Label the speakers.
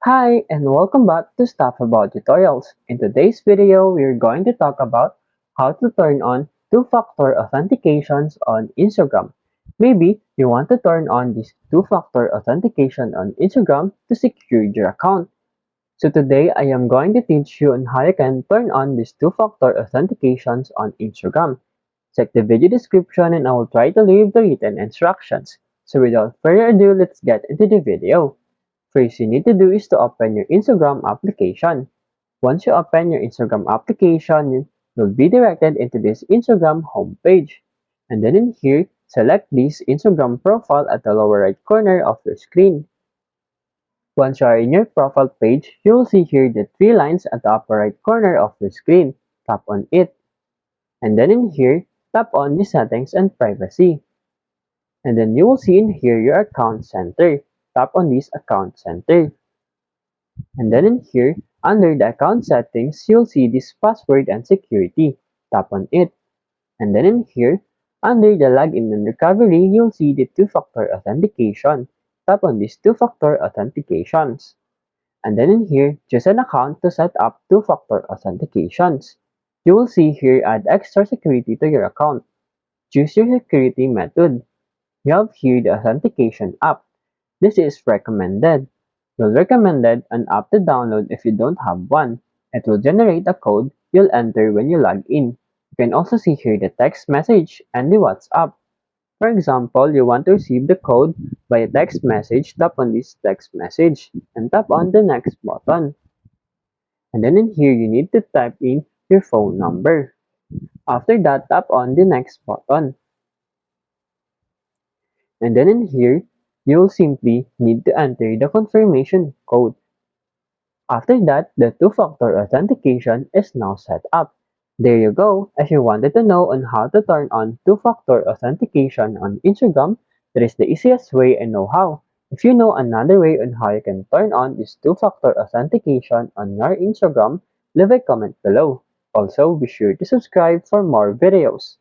Speaker 1: Hi and welcome back to Stuff About Tutorials. In today's video, we're going to talk about how to turn on two-factor authentications on Instagram. Maybe you want to turn on this two-factor authentication on Instagram to secure your account. So today, I am going to teach you on how you can turn on these two-factor authentications on Instagram. Check the video description and I will try to leave the written instructions. So without further ado, let's get into the video. First you need to do is to open your Instagram application. Once you open your Instagram application, you'll be directed into this Instagram homepage. And then in here, select this Instagram profile at the lower right corner of your screen. Once you are in your profile page, you will see here the three lines at the upper right corner of your screen. Tap on it. And then in here, tap on the settings and privacy. And then you will see in here your account center. Tap on this account center. And then in here, under the account settings, you'll see this password and security. Tap on it. And then in here, under the login and recovery, you'll see the two-factor authentication. Tap on these two-factor authentications. And then in here, choose an account to set up two-factor authentications. You will see here add extra security to your account. Choose your security method. You have here the authentication app. This is recommended. You'll recommended an app to download if you don't have one. It will generate a code you'll enter when you log in. You can also see here the text message and the WhatsApp. For example, you want to receive the code by a text message, tap on this text message and tap on the next button. And then in here, you need to type in your phone number. After that, tap on the next button. And then in here, you'll simply need to enter the confirmation code. After that, the two-factor authentication is now set up. There you go. If you wanted to know on how to turn on two-factor authentication on Instagram, that is the easiest way I know how. If you know another way on how you can turn on this two-factor authentication on your Instagram, leave a comment below. Also, be sure to subscribe for more videos.